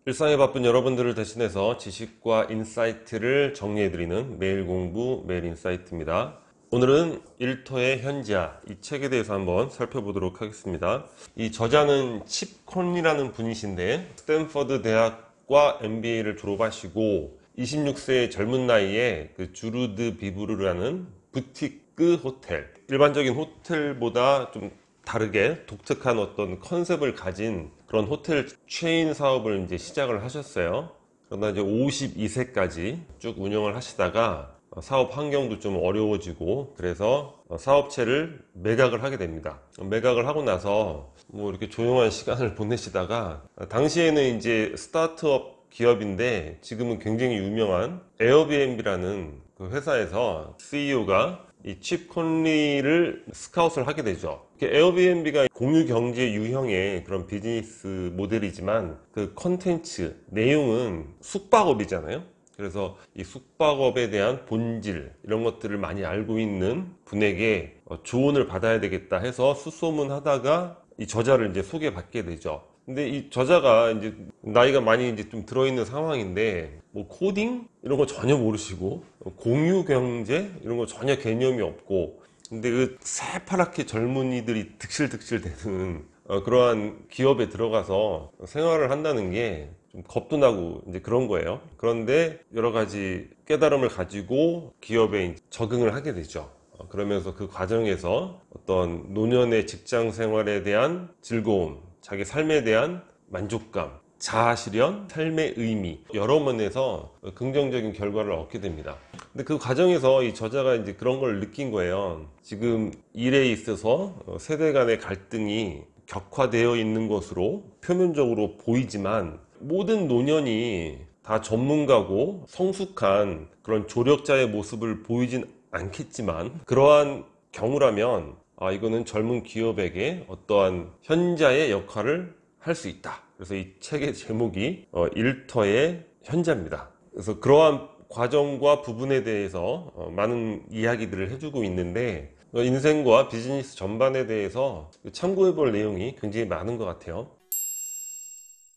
일상에 바쁜 여러분들을 대신해서 지식과 인사이트를 정리해드리는 매일 공부 매일 인사이트입니다. 오늘은 일터의 현지화, 이 책에 대해서 한번 살펴보도록 하겠습니다. 이 저자는 칩 콘이라는 분이신데 스탠퍼드 대학과 MBA를 졸업하시고 26세의 젊은 나이에 그 주르드 비브르라는 부티크 호텔, 일반적인 호텔보다 좀 다르게 독특한 어떤 컨셉을 가진 그런 호텔 체인 사업을 이제 시작을 하셨어요. 그러다 이제 52세까지 쭉 운영을 하시다가 사업 환경도 좀 어려워지고, 그래서 사업체를 매각을 하게 됩니다. 매각을 하고 나서 뭐 이렇게 조용한 시간을 보내시다가, 당시에는 이제 스타트업 기업인데 지금은 굉장히 유명한 에어비앤비라는 그 회사에서 CEO가 이 칩 콘리를 스카웃을 하게 되죠. 에어비앤비가 공유 경제 유형의 그런 비즈니스 모델이지만 그 컨텐츠 내용은 숙박업이잖아요. 그래서 이 숙박업에 대한 본질 이런 것들을 많이 알고 있는 분에게 조언을 받아야 되겠다 해서 수소문하다가 이 저자를 이제 소개받게 되죠. 근데 이 저자가 이제 나이가 많이 이제 좀 들어있는 상황인데, 뭐 코딩 이런 거 전혀 모르시고 공유 경제 이런 거 전혀 개념이 없고, 근데 그 새파랗게 젊은이들이 득실득실 되는 그러한 기업에 들어가서 생활을 한다는 게 좀 겁도 나고 이제 그런 거예요. 그런데 여러 가지 깨달음을 가지고 기업에 적응을 하게 되죠. 그러면서 그 과정에서 어떤 노년의 직장 생활에 대한 즐거움, 자기 삶에 대한 만족감, 자아실현, 삶의 의미, 여러 면에서 긍정적인 결과를 얻게 됩니다. 근데 그 과정에서 이 저자가 이제 그런 걸 느낀 거예요. 지금 일에 있어서 세대 간의 갈등이 격화되어 있는 것으로 표면적으로 보이지만, 모든 노년이 다 전문가고 성숙한 그런 조력자의 모습을 보이진 않겠지만, 그러한 경우라면 이거는 젊은 기업에게 어떠한 현자의 역할을 할 수 있다. 그래서 이 책의 제목이 일터의 현자입니다. 그래서 그러한 과정과 부분에 대해서 많은 이야기들을 해주고 있는데, 인생과 비즈니스 전반에 대해서 참고해 볼 내용이 굉장히 많은 것 같아요.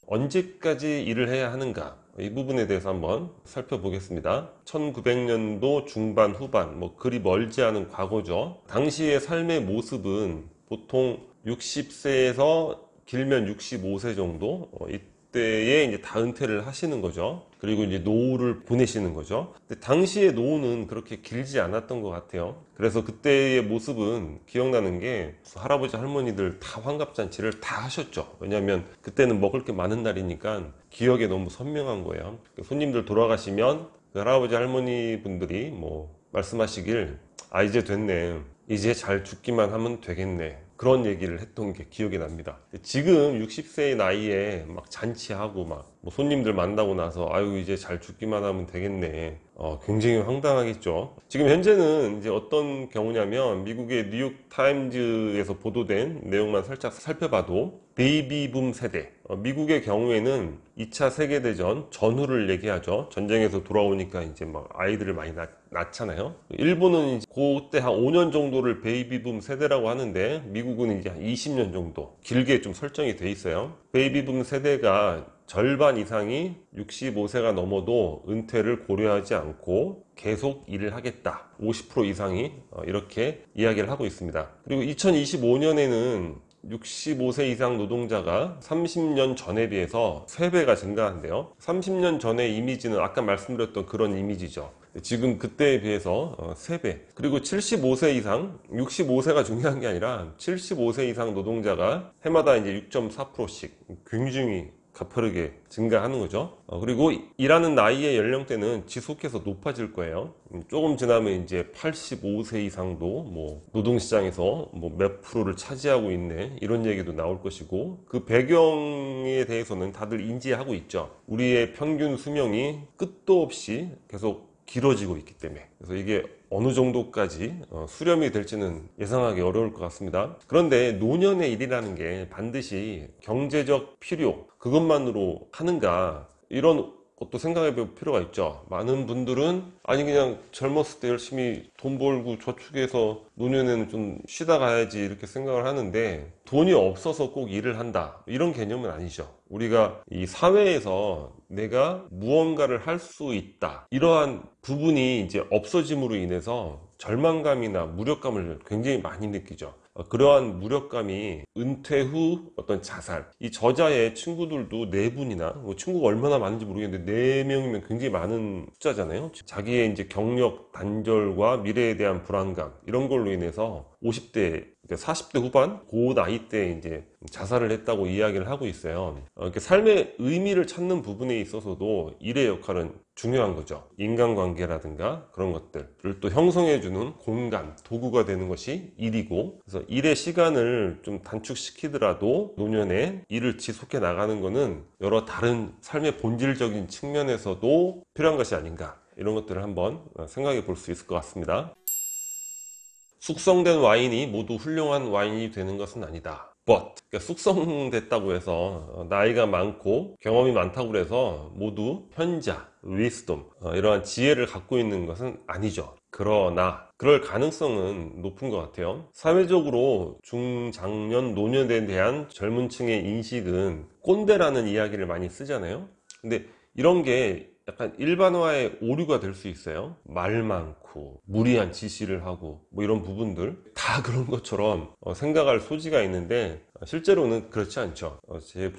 언제까지 일을 해야 하는가, 이 부분에 대해서 한번 살펴보겠습니다. 1900년도 중반 후반, 뭐 그리 멀지 않은 과거죠. 당시의 삶의 모습은 보통 60세에서 길면 65세 정도, 이때에 이제 다 은퇴를 하시는 거죠. 그리고 이제 노후를 보내시는 거죠. 근데 당시의 노후는 그렇게 길지 않았던 것 같아요. 그래서 그때의 모습은 기억나는 게, 할아버지 할머니들 다 환갑잔치를 다 하셨죠. 왜냐하면 그때는 먹을 게 많은 날이니까 기억에 너무 선명한 거예요. 손님들 돌아가시면 그 할아버지 할머니 분들이 뭐 말씀하시길, 이제 됐네, 이제 잘 죽기만 하면 되겠네, 그런 얘기를 했던 게 기억이 납니다. 지금 60세의 나이에 막 잔치하고 막 뭐 손님들 만나고 나서 아유 이제 잘 죽기만 하면 되겠네, 굉장히 황당하겠죠. 지금 현재는 이제 어떤 경우냐면, 미국의 뉴욕 타임즈에서 보도된 내용만 살짝 살펴봐도 베이비붐 세대, 미국의 경우에는 2차 세계대전 전후를 얘기하죠. 전쟁에서 돌아오니까 이제 막 아이들을 많이 낳잖아요. 일본은 그때 한 5년 정도를 베이비붐 세대라고 하는데, 미국은 이제 한 20년 정도 길게 좀 설정이 돼 있어요. 베이비붐 세대가 절반 이상이 65세가 넘어도 은퇴를 고려하지 않고 계속 일을 하겠다, 50% 이상이 이렇게 이야기를 하고 있습니다. 그리고 2025년에는 65세 이상 노동자가 30년 전에 비해서 3배가 증가한대요. 30년 전의 이미지는 아까 말씀드렸던 그런 이미지죠. 지금 그때에 비해서 3배. 그리고 75세 이상, 65세가 중요한 게 아니라 75세 이상 노동자가 해마다 이제 6.4%씩 굉장히 가파르게 증가하는 거죠. 그리고 일하는 나이의 연령대는 지속해서 높아질 거예요. 조금 지나면 이제 85세 이상도 뭐 노동시장에서 뭐 몇 프로를 차지하고 있네, 이런 얘기도 나올 것이고, 그 배경에 대해서는 다들 인지하고 있죠. 우리의 평균 수명이 끝도 없이 계속 길어지고 있기 때문에. 그래서 이게 어느 정도까지 수렴이 될지는 예상하기 어려울 것 같습니다. 그런데 노년의 일이라는 게 반드시 경제적 필요 그것만으로 하는가, 이런 것도 생각해 볼 필요가 있죠. 많은 분들은 아니 그냥 젊었을 때 열심히 돈 벌고 저축해서 노년에는 좀 쉬다 가야지 이렇게 생각을 하는데, 돈이 없어서 꼭 일을 한다 이런 개념은 아니죠. 우리가 이 사회에서 내가 무언가를 할 수 있다, 이러한 부분이 이제 없어짐으로 인해서 절망감이나 무력감을 굉장히 많이 느끼죠. 그러한 무력감이 은퇴 후 어떤 자살, 이 저자의 친구들도 4분이나, 뭐 친구가 얼마나 많은지 모르겠는데 4명이면 굉장히 많은 숫자잖아요. 자기의 이제 경력 단절과 미래에 대한 불안감, 이런 걸로 인해서 50대, 40대 후반 그 나이 때 이제 자살을 했다고 이야기를 하고 있어요. 이렇게 삶의 의미를 찾는 부분에 있어서도 일의 역할은 중요한 거죠. 인간관계라든가 그런 것들을 또 형성해주는 공간, 도구가 되는 것이 일이고, 그래서 일의 시간을 좀 단축시키더라도 노년에 일을 지속해 나가는 것은 여러 다른 삶의 본질적인 측면에서도 필요한 것이 아닌가, 이런 것들을 한번 생각해 볼 수 있을 것 같습니다. 숙성된 와인이 모두 훌륭한 와인이 되는 것은 아니다. But, 그러니까 숙성됐다고 해서 나이가 많고 경험이 많다고 해서 모두 현자, wisdom, 이러한 지혜를 갖고 있는 것은 아니죠. 그러나 그럴 가능성은 높은 것 같아요. 사회적으로 중장년 노년에 대한 젊은 층의 인식은 꼰대라는 이야기를 많이 쓰잖아요. 근데 이런 게 약간 일반화의 오류가 될 수 있어요. 말 많고 무리한 지시를 하고 뭐 이런 부분들 다 그런 것처럼 생각할 소지가 있는데, 실제로는 그렇지 않죠.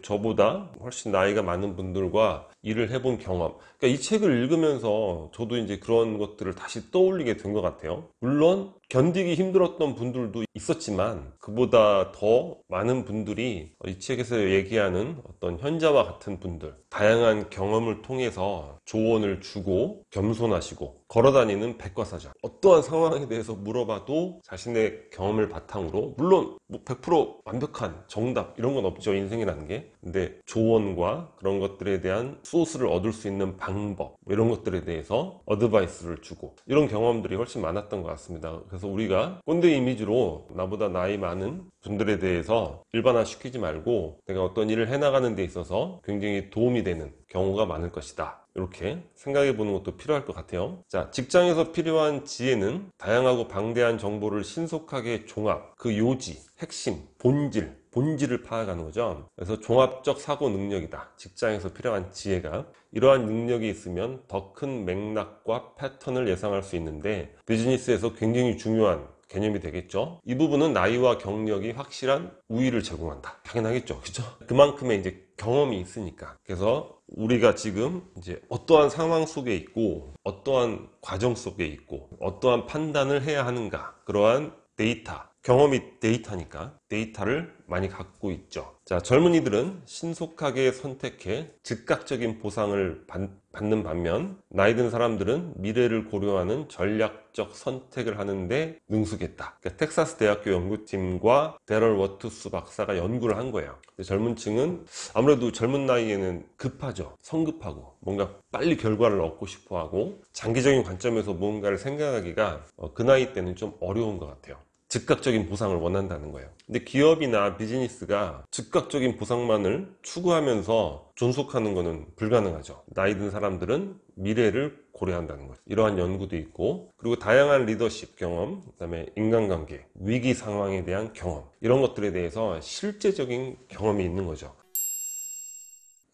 저보다 훨씬 나이가 많은 분들과 일을 해본 경험, 그러니까 이 책을 읽으면서 저도 이제 그런 것들을 다시 떠올리게 된 것 같아요. 물론 견디기 힘들었던 분들도 있었지만 그보다 더 많은 분들이 이 책에서 얘기하는 어떤 현자와 같은 분들, 다양한 경험을 통해서 조언을 주고 겸손하시고 걸어다니는 백과사전, 어떠한 상황에 대해서 물어봐도 자신의 경험을 바탕으로, 물론 뭐 100% 완벽한 정답 이런 건 없죠, 인생이라는 게. 근데 조언과 그런 것들에 대한 소스를 얻을 수 있는 방법, 이런 것들에 대해서 어드바이스를 주고, 이런 경험들이 훨씬 많았던 것 같습니다. 그래서 우리가 꼰대 이미지로 나보다 나이 많은 분들에 대해서 일반화시키지 말고 내가 어떤 일을 해나가는 데 있어서 굉장히 도움이 되는 경우가 많을 것이다, 이렇게 생각해 보는 것도 필요할 것 같아요. 자, 직장에서 필요한 지혜는 다양하고 방대한 정보를 신속하게 종합, 그 요지, 핵심, 본질을 파악하는 거죠. 그래서 종합적 사고 능력이다, 직장에서 필요한 지혜가. 이러한 능력이 있으면 더 큰 맥락과 패턴을 예상할 수 있는데, 비즈니스에서 굉장히 중요한 개념이 되겠죠. 이 부분은 나이와 경력이 확실한 우위를 제공한다. 당연하겠죠, 그죠? 그만큼의 이제 경험이 있으니까. 그래서 우리가 지금 이제 어떠한 상황 속에 있고 어떠한 과정 속에 있고 어떠한 판단을 해야 하는가, 그러한 데이터, 경험이 데이터니까 데이터를 많이 갖고 있죠. 자, 젊은이들은 신속하게 선택해 즉각적인 보상을 받는 반면, 나이 든 사람들은 미래를 고려하는 전략적 선택을 하는데 능숙했다. 그러니까 텍사스 대학교 연구팀과 데럴 워투스 박사가 연구를 한 거예요. 젊은 층은 아무래도 젊은 나이에는 급하죠. 성급하고 뭔가 빨리 결과를 얻고 싶어 하고 장기적인 관점에서 무언가를 생각하기가 그 나이 때는 좀 어려운 것 같아요. 즉각적인 보상을 원한다는 거예요. 근데 기업이나 비즈니스가 즉각적인 보상만을 추구하면서 존속하는 것은 불가능하죠. 나이 든 사람들은 미래를 고려한다는 거죠. 이러한 연구도 있고, 그리고 다양한 리더십 경험, 그다음에 인간관계, 위기 상황에 대한 경험, 이런 것들에 대해서 실제적인 경험이 있는 거죠.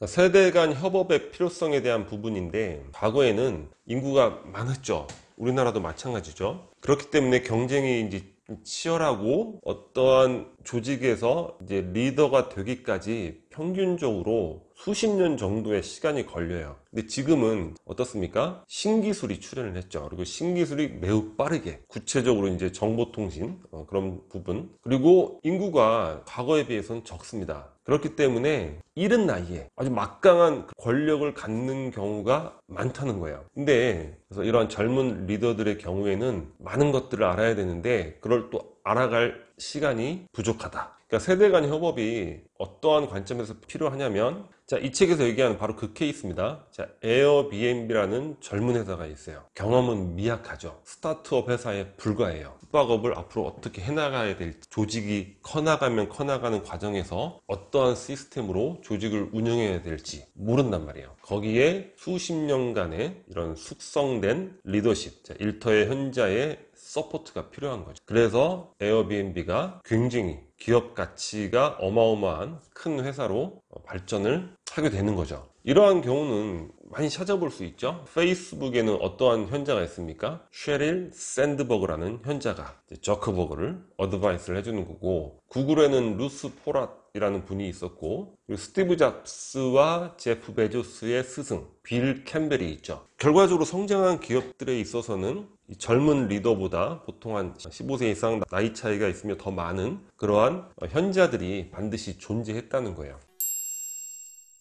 세대 간 협업의 필요성에 대한 부분인데, 과거에는 인구가 많았죠. 우리나라도 마찬가지죠. 그렇기 때문에 경쟁이 이제 치열하고 어떠한 조직에서 이제 리더가 되기까지 평균적으로 수십 년 정도의 시간이 걸려요. 근데 지금은 어떻습니까? 신기술이 출현을 했죠. 그리고 신기술이 매우 빠르게, 구체적으로 이제 정보통신, 그런 부분, 그리고 인구가 과거에 비해서는 적습니다. 그렇기 때문에 이른 나이에 아주 막강한 권력을 갖는 경우가 많다는 거예요. 근데 그래서 이러한 젊은 리더들의 경우에는 많은 것들을 알아야 되는데 그걸 또 알아갈 시간이 부족하다. 그러니까 세대 간 협업이 어떠한 관점에서 필요하냐면, 자, 이 책에서 얘기하는 바로 그 케이스입니다. 자, 에어비앤비라는 젊은 회사가 있어요. 경험은 미약하죠. 스타트업 회사에 불과해요. 숙박업을 앞으로 어떻게 해나가야 될지, 조직이 커나가면 커나가는 과정에서 어떠한 시스템으로 조직을 운영해야 될지 모른단 말이에요. 거기에 수십 년간의 이런 숙성된 리더십, 자, 일터의 현자의 서포트가 필요한 거죠. 그래서 에어비앤비가 굉장히 기업 가치가 어마어마한 큰 회사로 발전을 하게 되는 거죠. 이러한 경우는 많이 찾아볼 수 있죠. 페이스북에는 어떠한 현자가 있습니까? 셰릴 샌드버그라는 현자가 저커버그를 어드바이스를 해주는 거고, 구글에는 루스 포랏이라는 분이 있었고, 그리고 스티브 잡스와 제프 베조스의 스승 빌 캠벨이 있죠. 결과적으로 성장한 기업들에 있어서는 이 젊은 리더보다 보통 한 15세 이상 나이 차이가 있으며 더 많은 그러한 현자들이 반드시 존재했다는 거예요.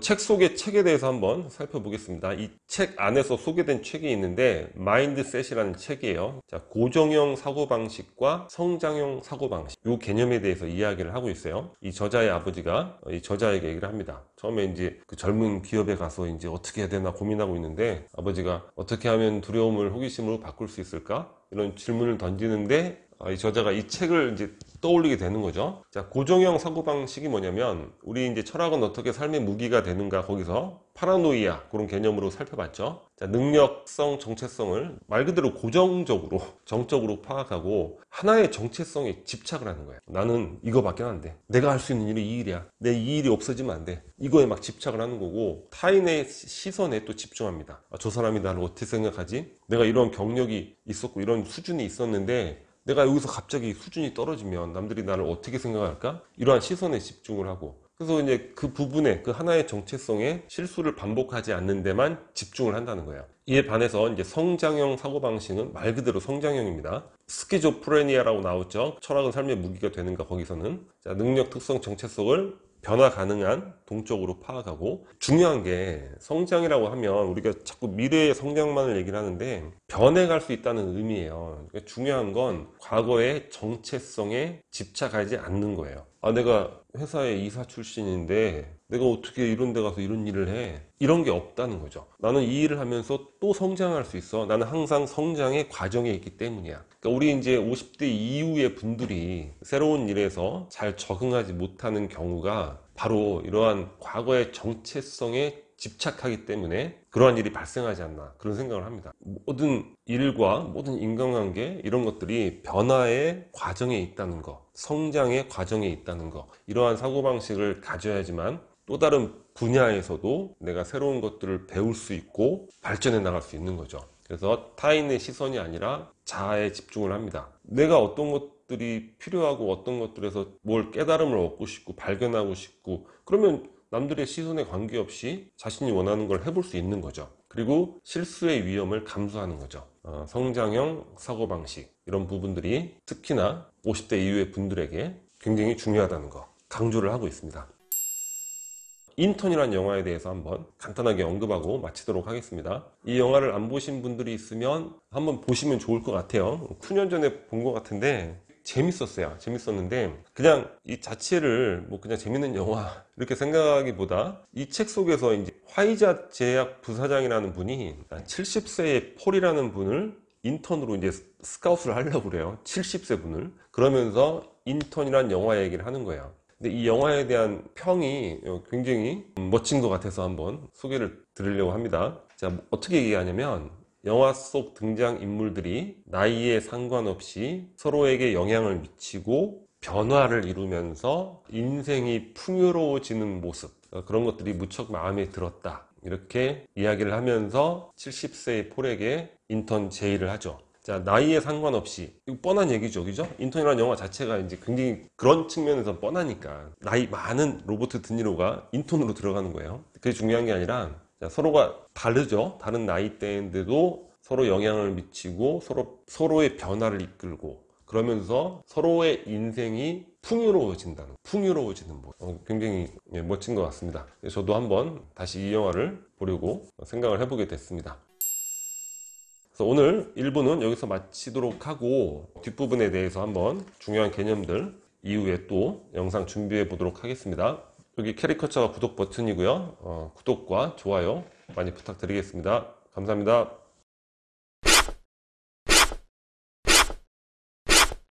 책 속의 책에 대해서 한번 살펴보겠습니다. 이 책 안에서 소개된 책이 있는데 마인드셋이라는 책이에요. 자, 고정형 사고방식과 성장형 사고방식, 이 개념에 대해서 이야기를 하고 있어요. 이 저자의 아버지가 이 저자에게 얘기를 합니다. 처음에 이제 그 젊은 기업에 가서 이제 어떻게 해야 되나 고민하고 있는데, 아버지가 어떻게 하면 두려움을 호기심으로 바꿀 수 있을까? 이런 질문을 던지는데 이 저자가 이 책을 이제 떠올리게 되는 거죠. 자, 고정형 사고방식이 뭐냐면, 우리 이제 철학은 어떻게 삶의 무기가 되는가, 거기서 파라노이아 그런 개념으로 살펴봤죠. 자, 능력성, 정체성을 말 그대로 고정적으로, 정적으로 파악하고 하나의 정체성에 집착을 하는 거예요. 나는 이거밖에 안 돼. 내가 할 수 있는 일이 이 일이야. 내 이 일이 없어지면 안 돼. 이거에 막 집착을 하는 거고, 타인의 시선에 또 집중합니다. 저 사람이 나를 어떻게 생각하지? 내가 이런 경력이 있었고 이런 수준이 있었는데 내가 여기서 갑자기 수준이 떨어지면 남들이 나를 어떻게 생각할까? 이러한 시선에 집중을 하고, 그래서 이제 그 부분에, 그 하나의 정체성에 실수를 반복하지 않는 데만 집중을 한다는 거예요. 이에 반해서 이제 성장형 사고방식은 말 그대로 성장형입니다. 스키조프레니아라고 나오죠. 철학은 삶의 무기가 되는가, 거기서는. 자, 능력, 특성, 정체성을 변화 가능한 동적으로 파악하고, 중요한 게 성장이라고 하면 우리가 자꾸 미래의 성장만을 얘기를 하는데 변해갈 수 있다는 의미예요. 그러니까 중요한 건 과거의 정체성에 집착하지 않는 거예요. 내가 회사의 이사 출신인데 내가 어떻게 이런 데 가서 이런 일을 해? 이런 게 없다는 거죠. 나는 이 일을 하면서 또 성장할 수 있어. 나는 항상 성장의 과정에 있기 때문이야. 그러니까 우리 이제 50대 이후의 분들이 새로운 일에서 잘 적응하지 못하는 경우가 바로 이러한 과거의 정체성에 집착하기 때문에 그러한 일이 발생하지 않나, 그런 생각을 합니다. 모든 일과 모든 인간관계, 이런 것들이 변화의 과정에 있다는 거, 성장의 과정에 있다는 거, 이러한 사고방식을 가져야지만 또 다른 분야에서도 내가 새로운 것들을 배울 수 있고 발전해 나갈 수 있는 거죠. 그래서 타인의 시선이 아니라 자아에 집중을 합니다. 내가 어떤 것들이 필요하고 어떤 것들에서 뭘 깨달음을 얻고 싶고 발견하고 싶고, 그러면 남들의 시선에 관계없이 자신이 원하는 걸 해볼 수 있는 거죠. 그리고 실수의 위험을 감수하는 거죠. 성장형 사고방식, 이런 부분들이 특히나 50대 이후의 분들에게 굉장히 중요하다는 거 강조를 하고 있습니다. 인턴이라는 영화에 대해서 한번 간단하게 언급하고 마치도록 하겠습니다. 이 영화를 안 보신 분들이 있으면 한번 보시면 좋을 것 같아요. 수년 전에 본 것 같은데 재밌었어요. 재밌었는데 그냥 이 자체를 뭐 그냥 재밌는 영화 이렇게 생각하기보다, 이 책 속에서 이제 화이자 제약 부사장이라는 분이 70세의 폴이라는 분을 인턴으로 이제 스카웃을 하려고 그래요. 70세 분을. 그러면서 인턴이란 영화 얘기를 하는 거예요. 근데 이 영화에 대한 평이 굉장히 멋진 것 같아서 한번 소개를 드리려고 합니다. 자, 어떻게 얘기하냐면, 영화 속 등장인물들이 나이에 상관없이 서로에게 영향을 미치고 변화를 이루면서 인생이 풍요로워지는 모습, 그런 것들이 무척 마음에 들었다, 이렇게 이야기를 하면서 70세의 폴에게 인턴 제의를 하죠. 자, 나이에 상관없이, 이거 뻔한 얘기죠, 그죠? 인턴이라는 영화 자체가 이제 굉장히 그런 측면에서 뻔하니까 나이 많은 로버트 드니로가 인턴으로 들어가는 거예요. 그게 중요한 게 아니라, 자, 서로가 다르죠. 다른 나이대인데도 서로 영향을 미치고 서로의 변화를 이끌고, 그러면서 서로의 인생이 풍요로워지는 모습. 굉장히 멋진 것 같습니다. 저도 한번 다시 이 영화를 보려고 생각을 해보게 됐습니다. 그래서 오늘 1부는 여기서 마치도록 하고, 뒷부분에 대해서 한번 중요한 개념들 이후에 또 영상 준비해 보도록 하겠습니다. 여기 캐리커처가 구독 버튼이고요. 구독과 좋아요 많이 부탁드리겠습니다. 감사합니다.